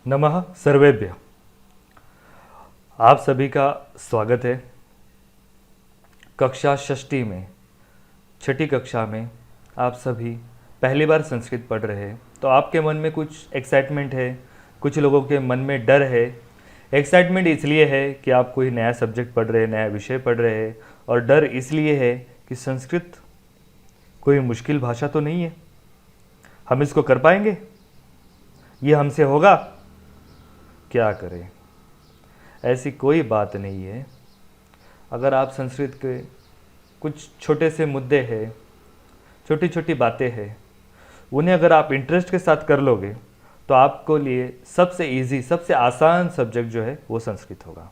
नमः सर्वेभ्य। आप सभी का स्वागत है। कक्षा षष्ठी में, छठी कक्षा में आप सभी पहली बार संस्कृत पढ़ रहे हैं, तो आपके मन में कुछ एक्साइटमेंट है, कुछ लोगों के मन में डर है। एक्साइटमेंट इसलिए है कि आप कोई नया सब्जेक्ट पढ़ रहे हैं, नया विषय पढ़ रहे हैं, और डर इसलिए है कि संस्कृत कोई मुश्किल भाषा तो नहीं है, हम इसको कर पाएंगे, ये हमसे होगा, क्या करें। ऐसी कोई बात नहीं है। अगर आप संस्कृत के कुछ छोटे से मुद्दे हैं, छोटी छोटी बातें हैं, उन्हें अगर आप इंटरेस्ट के साथ कर लोगे तो आपको लिए सबसे इजी, सबसे आसान सब्जेक्ट जो है वो संस्कृत होगा।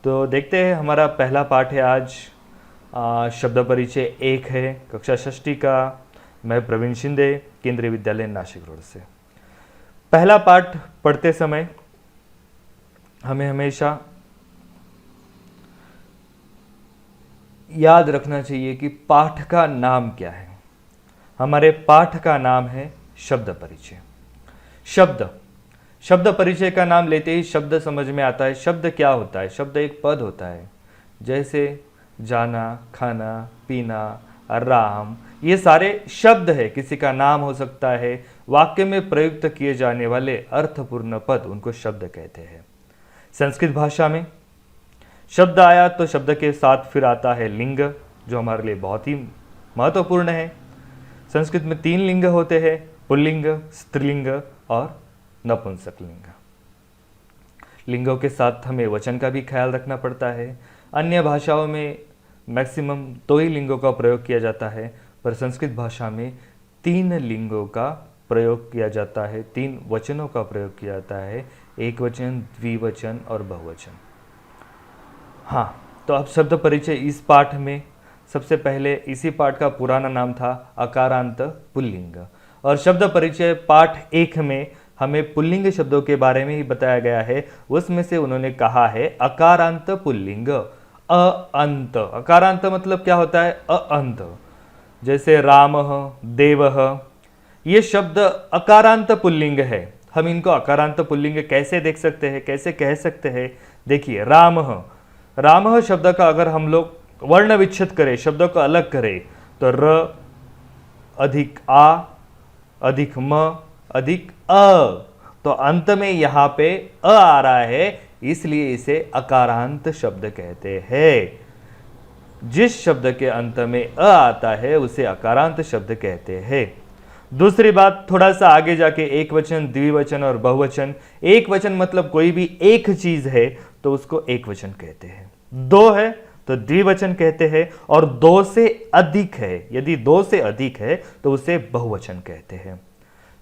तो देखते हैं, हमारा पहला पाठ है आज शब्द परिचय 1 है, कक्षा षष्ठी का। मैं प्रवीण शिंदे, केंद्रीय विद्यालय नासिक रोड से। पहला पाठ पढ़ते समय हमें हमेशा याद रखना चाहिए कि पाठ का नाम क्या है। हमारे पाठ का नाम है शब्द परिचय। शब्द परिचय का नाम लेते ही शब्द समझ में आता है। शब्द क्या होता है? शब्द एक पद होता है, जैसे जाना, खाना, पीना, राम, ये सारे शब्द है। किसी का नाम हो सकता है। वाक्य में प्रयुक्त किए जाने वाले अर्थपूर्ण पद, उनको शब्द कहते हैं। संस्कृत भाषा में शब्द आया तो शब्द के साथ फिर आता है लिंग, जो हमारे लिए बहुत ही महत्वपूर्ण है। संस्कृत में 3 लिंग होते हैं, पुल्लिंग, स्त्रीलिंग और नपुंसकलिंग। लिंगों के साथ हमें वचन का भी ख्याल रखना पड़ता है। अन्य भाषाओं में मैक्सिमम 2 ही लिंगों का प्रयोग किया जाता है, पर संस्कृत भाषा में 3 लिंगों का प्रयोग किया जाता है, 3 वचनों का प्रयोग किया जाता है, एक वचन, द्विवचन और बहुवचन। हाँ, तो अब शब्द परिचय इस पाठ में सबसे पहले, इसी पाठ का पुराना नाम था अकारांत पुल्लिंग, और शब्द परिचय पाठ 1 में हमें पुल्लिंग शब्दों के बारे में ही बताया गया है। उसमें से उन्होंने कहा है अकारांत पुल्लिंग, अंत। अकारांत मतलब क्या होता है? अंत। जैसे रामः, देवः, ये शब्द अकारांत पुल्लिंग है। हम इनको अकारांत पुल्लिंग कैसे देख सकते हैं, कैसे कह सकते हैं? देखिए, रामः शब्द का अगर हम लोग वर्ण विच्छेद करें, शब्दों को अलग करें, तो र अधिक आ अधिक म अधिक अ, तो अंत में यहां पे आ रहा है, इसलिए इसे अकारांत शब्द कहते हैं। जिस शब्द के अंत में आता है उसे अकारांत शब्द कहते हैं। दूसरी बात, थोड़ा सा आगे जाके एक वचन, द्विवचन और बहुवचन। एक वचन मतलब कोई भी एक चीज है तो उसको एक वचन कहते हैं। 2 है तो द्विवचन कहते हैं, और 2 से अधिक है, यदि 2 से अधिक है तो उसे बहुवचन कहते हैं।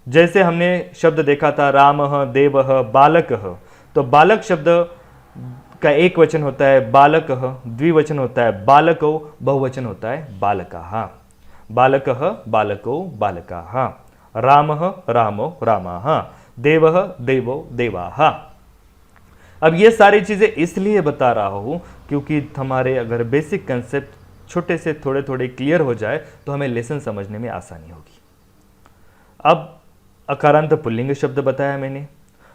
जैसे हमने शब्द देखा था रामः, देवः, बालकः, तो बालक शब्द का एक वचन होता है बालकः, द्विवचन होता है बालकौ, बहुवचन होता है बालकाः। बालकः, बालको, बालकाः, रामः, रामो, रामाः, देवः, देवो, देवाः। अब ये सारी चीजें इसलिए बता रहा हूं क्योंकि हमारे अगर बेसिक कंसेप्ट छोटे से थोड़े थोड़े क्लियर हो जाए तो हमें लेसन समझने में आसानी होगी। अब अकारांत पुल्लिंग शब्द बताया मैंने।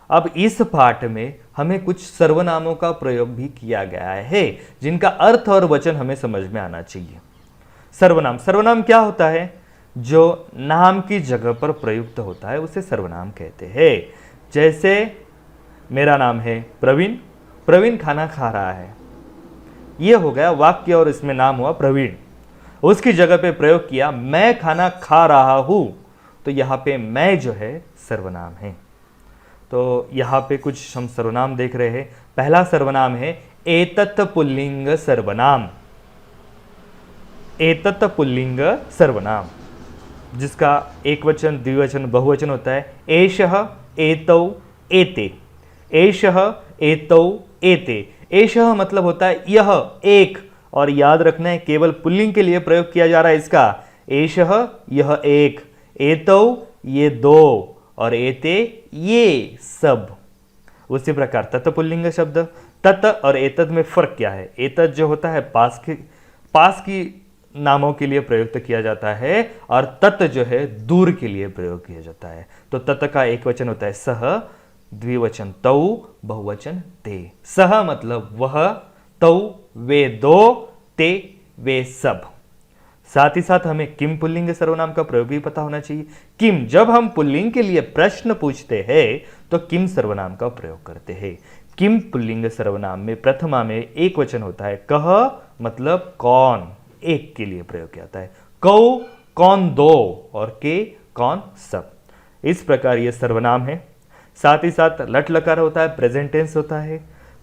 अब इस पाठ में हमें कुछ सर्वनामों का प्रयोग भी किया गया है, जिनका अर्थ और वचन हमें समझ में आना चाहिए। सर्वनाम क्या होता है? जो नाम की जगह पर प्रयुक्त होता है उसे सर्वनाम कहते हैं। जैसे मेरा नाम है प्रवीण, प्रवीण खाना खा रहा है, यह हो गया वाक्य और इसमें नाम हुआ प्रवीण। उसकी जगह पे प्रयोग किया मैं खाना खा रहा हूं, तो यहां पे मैं जो है सर्वनाम है। तो यहां पे कुछ हम सर्वनाम देख रहे हैं। पहला सर्वनाम है एतत् पुल्लिंग सर्वनाम। एतत् पुल्लिंग सर्वनाम, जिसका एक वचन, द्विवचन, बहुवचन होता है। एषः, एतौ, एते। एषः, एतौ, एते। एषः मतलब होता है यह, एक, और याद रखना है केवल पुल्लिंग के लिए प्रयोग किया जा रहा है इसका। एषः यह एक, एतौ ये 2, और एते ये सब। उसी प्रकार तत्पुल्लिंग शब्द, तत् और एतत् में फर्क क्या है? एतत् जो होता है पास की नामों के लिए प्रयुक्त किया जाता है, और तत् जो है दूर के लिए प्रयोग किया जाता है। तो तत् का एक वचन होता है सह, द्विवचन तौ, बहुवचन ते। सह मतलब वह, तौ वे दो, ते वे सब। साथ ही साथ हमें किम पुल्लिंग सर्वनाम का प्रयोग भी पता होना चाहिए। किम, जब हम पुल्लिंग के लिए प्रश्न पूछते हैं तो किम सर्वनाम का प्रयोग करते हैं। किम पुल्लिंग सर्वनाम में प्रथमा में एक वचन होता है। कह मतलब कौन, एक के लिए प्रयोग किया जाता है। कौ कौन दो, और के कौन सब। इस प्रकार यह सर्वनाम है। साथ ही साथ लट लकार होता है, प्रेजेंट टेंस होता है।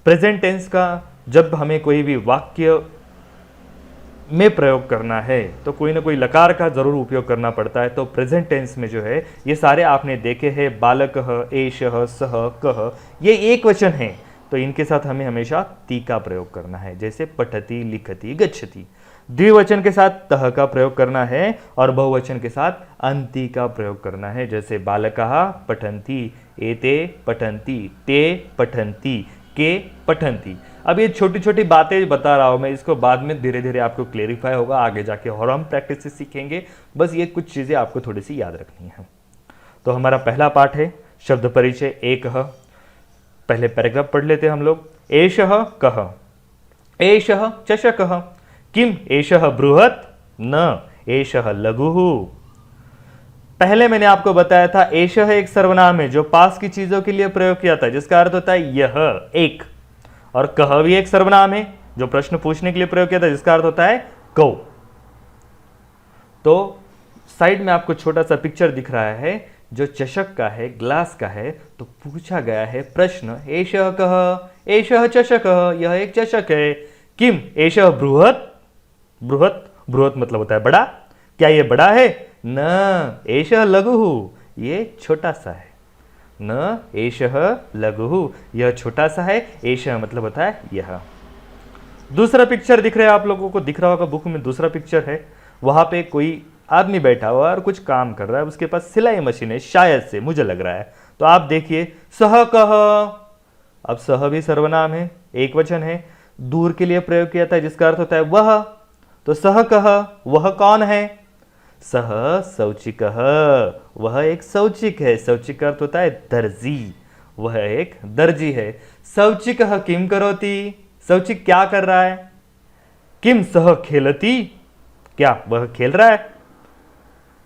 प्रेजेंट टेंस का जब हमें कोई भी वाक्य में प्रयोग करना है तो कोई ना कोई लकार का जरूर उपयोग करना पड़ता है। तो प्रेजेंट टेंस में जो है ये सारे आपने देखे हैं, बालकः, एषः, सः, कः, ये एक वचन है तो इनके साथ हमें हमेशा ती का प्रयोग करना है, जैसे पठति, लिखति, गच्छति। द्विवचन के साथ तह का प्रयोग करना है और बहुवचन के साथ अंति का प्रयोग करना है, जैसे बालकः पठन्ति, एते पठन्ति, ते पठन्ति, के पठन्ति। अब ये छोटी छोटी बातें बता रहा हूं मैं, इसको बाद में धीरे धीरे आपको क्लेरिफाई होगा, आगे जाके और हम प्रैक्टिस से सीखेंगे। बस ये कुछ चीजें आपको थोड़ी सी याद रखनी है। तो हमारा पहला पाठ है शब्द परिचय एक। पहले पैराग्राफ पढ़ लेते हैं हम लोग। एषः कः, एषः चषकः, किम एषः बृहत्, न एषः लघुः। पहले मैंने आपको बताया था एषः एक सर्वनाम है जो पास की चीजों के लिए प्रयोग किया था, जिसका अर्थ होता है यह एक। और कह भी एक सर्वनाम है जो प्रश्न पूछने के लिए प्रयोग किया था, जिसका अर्थ होता है कौ। तो साइड में आपको छोटा सा पिक्चर दिख रहा है जो चषक का है, ग्लास का है। तो पूछा गया है प्रश्न, एषः कः, एषः चषकः, यह एक चषक है। किम एषः बृहत्, बृहत्, बृहत् मतलब होता है बड़ा, क्या यह बड़ा है? न एषः लघुः, ये छोटा सा है। न एषः लघुः, यह छोटा सा है। एषः मतलब होता है यह। दूसरा पिक्चर दिख रहा है आप लोगों को, दिख रहा होगा बुक में, दूसरा पिक्चर है। वहां पे कोई आदमी बैठा हुआ है और कुछ काम कर रहा है, उसके पास सिलाई मशीन है, शायद से मुझे लग रहा है। तो आप देखिए सह कह, अब सह भी सर्वनाम है, एक वचन है, दूर के लिए प्रयोग किया था, जिसका अर्थ होता है वह। तो सह कह, वह कौन है? सह शौचिकः, वह एक शौचिक है। शौचिक का अर्थ होता है दर्जी, वह एक दर्जी है। शौचिकः किम करोति, शौचिक क्या कर रहा है? किम सह खेलति, क्या वह खेल रहा है?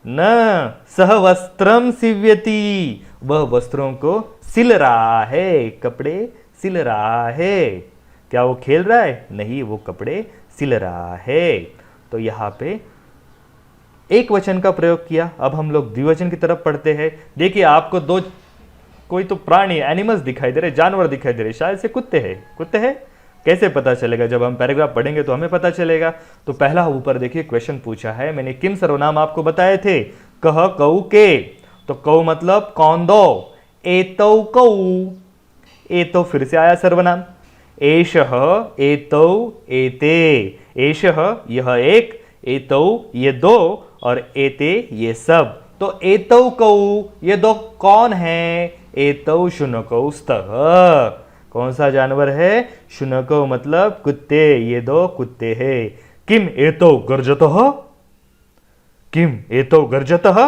न सह वस्त्रम सीव्यति, वह वस्त्रों को सिल रहा है, कपड़े सिल रहा है। क्या वो खेल रहा है? नहीं, वो कपड़े सिल रहा है। तो यहां पे एक वचन का प्रयोग किया। अब हम लोग द्विवचन की तरफ पढ़ते हैं। देखिए आपको दो कोई तो प्राणी, एनिमल्स दिखाई दे रहे, जानवर दिखाई दे रहे, शायद से कुत्ते हैं। कुत्ते हैं कैसे पता चलेगा? जब हम पैराग्राफ पढ़ेंगे तो हमें पता चलेगा। तो पहला ऊपर देखिए क्वेश्चन पूछा है, मैंने किम सर्वनाम आपको बताए थे, कह, कौ, के। तो कौ मतलब कौन दो, एतौ कौ, एतौ फिर से आया सर्वनाम। एषः, एतौ, एते, एषः यह एक, एतौ ये दो, और एते ये सब। तो एतौ कौ ये दो कौन है? एतौ शुनकौ स्तः, कौन सा जानवर है? शुनकौ मतलब कुत्ते, ये दो कुत्ते हैं। किम एतौ गर्जतः, किम एतौ गर्जतः,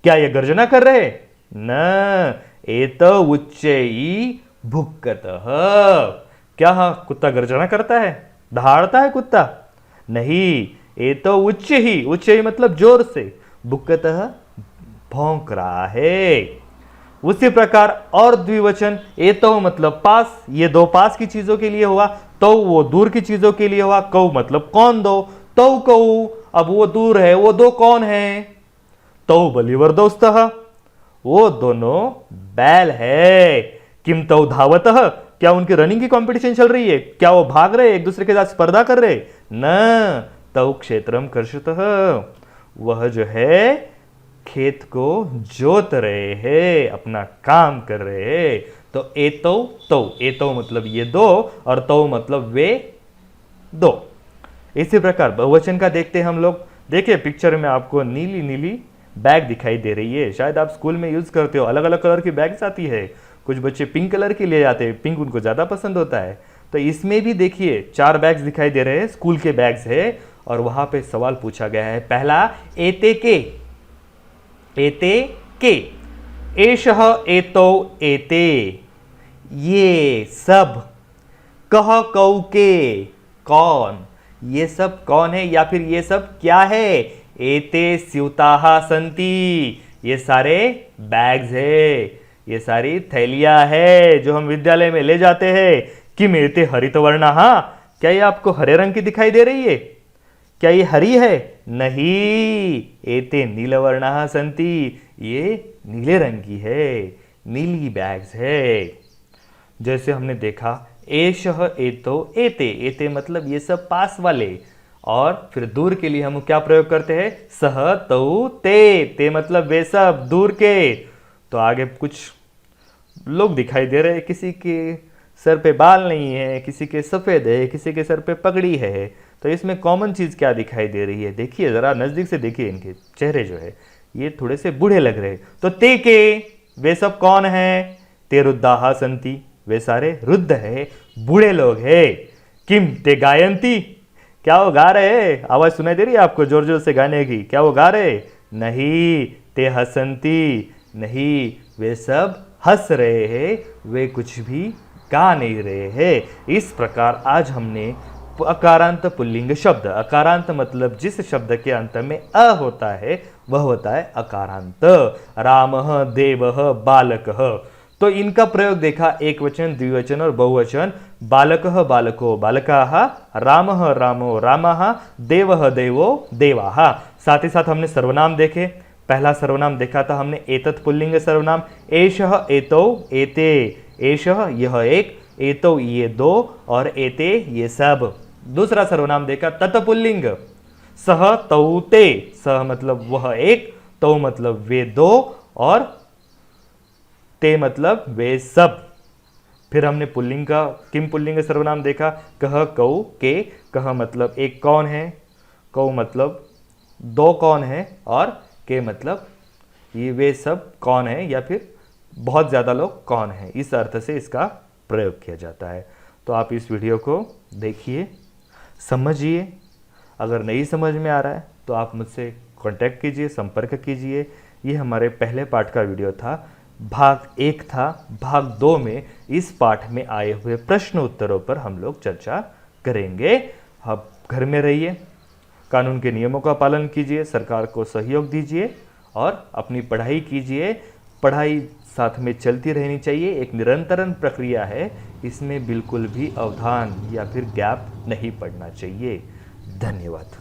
क्या ये गर्जना कर रहे? न एतौ उच्चैः भुक्कतः, क्या हाँ कुत्ता गर्जना करता है, दहाड़ता है कुत्ता? नहीं, एतौ उच्च ही, उच्च ही मतलब जोर से, भुक्कतः भौंक रहा है। उसी प्रकार और द्विवचन, एतौ मतलब पास, ये दो पास की चीजों के लिए हुआ। तौ वो दूर की चीजों के लिए हुआ। कौ मतलब कौन दो, तौ कौ, अब वो दूर है, वो दो कौन है? तौ बलिवर्दौ स्तः, वो दोनों बैल है। किम तौ धावतः, क्या उनकी रनिंग की कंपटीशन चल रही है? क्या वो भाग रहे, एक दूसरे के साथ स्पर्धा कर रहे? न तौ क्षेत्रम कर्षतः, वह जो है खेत को जोत रहे हैं, अपना काम कर रहे हैं। तो एतौ तौ, एतौ मतलब ये दो, और तौ मतलब वे दो। इसी प्रकार बहुवचन का देखते हैं हम लोग। देखिए पिक्चर में आपको नीली नीली बैग दिखाई दे रही है, शायद आप स्कूल में यूज करते हो, अलग अलग कलर की बैग्स आती है। कुछ बच्चे पिंक कलर की ले जाते हैं, पिंक उनको ज्यादा पसंद होता है। तो इसमें भी देखिए 4 बैग्स दिखाई दे रहे हैं, स्कूल के बैग्स है। और वहां पे सवाल पूछा गया है, पहला एते के, एते के, एषः एतौ एते, ये सब, कह कऊ के, कौन, ये सब कौन है या फिर ये सब क्या है? एते स्यूताहा संति, ये सारे बैग्स है, ये सारी थैलियां है जो हम विद्यालय में ले जाते हैं। किम एते हरितवर्णः, क्या ये आपको हरे रंग की दिखाई दे रही है? क्या ये हरी है? नहीं, एते नीलवर्णः संति, ये नीले रंग की है, नीली बैग्स है। जैसे हमने देखा एषः एतो एते, एते मतलब ये सब पास वाले, और फिर दूर के लिए हम क्या प्रयोग करते हैं? सह तौ ते, ते मतलब वे सब दूर के। तो आगे कुछ लोग दिखाई दे रहे हैं, किसी के सर पे बाल नहीं है, किसी के सफेद है, किसी के सर पे पगड़ी है। तो इसमें कॉमन चीज क्या दिखाई दे रही है? देखिए जरा नजदीक से देखिए, इनके चेहरे जो है ये थोड़े से बूढ़े लग रहे हैं। तो ते के, वे सब कौन है? ते रुद्धाः सन्ति, वे सारे रुद्ध है, बूढ़े लोग है। किम ते गायंती, क्या वो गा रहे हैं? आवाज सुनाई दे रही है आपको जोर जोर से गाने की? क्या वो गा रहे? नहीं। ते हसंती, नहीं, वे सब हंस रहे हैं, वे कुछ भी गा नहीं रहे हैं। इस प्रकार आज हमने अकारांत पुल्लिंग शब्द, अकारांत मतलब जिस शब्द के अंत में अ होता है वह होता है अकारांत। रामः, देवः, बालकः, तो इनका प्रयोग देखा, एक वचन, द्विवचन और बहुवचन। बालकः बालको बालकाः, रामः रामो रामाः, देवः देवो देवाः। साथ ही साथ हमने सर्वनाम देखे। पहला सर्वनाम देखा था हमने एतत् पुल्लिंग सर्वनाम, एषः एतौ एते, एषः यह एक, एतौ ये दो, और एते ये सब। दूसरा सर्वनाम देखा तत्पुल्लिंग, सह तौ ते, सह मतलब वह एक, तौ मतलब वे दो, और ते मतलब वे सब। फिर हमने पुल्लिंग का किम पुल्लिंग सर्वनाम देखा, कह कऊ के, कह मतलब एक कौन है, कऊ मतलब दो कौन है, और के मतलब ये वे सब कौन है या फिर बहुत ज़्यादा लोग कौन है, इस अर्थ से इसका प्रयोग किया जाता है। तो आप इस वीडियो को देखिए, समझिए। अगर नहीं समझ में आ रहा है तो आप मुझसे कांटेक्ट कीजिए, संपर्क कीजिए। ये हमारे पहले पाठ का वीडियो था, भाग 1 था। भाग 2 में इस पाठ में आए हुए प्रश्न उत्तरों पर हम लोग चर्चा करेंगे। आप घर में रहिए, कानून के नियमों का पालन कीजिए, सरकार को सहयोग दीजिए और अपनी पढ़ाई कीजिए। पढ़ाई साथ में चलती रहनी चाहिए, एक निरंतर प्रक्रिया है, इसमें बिल्कुल भी अवधान या फिर गैप नहीं पड़ना चाहिए। धन्यवाद।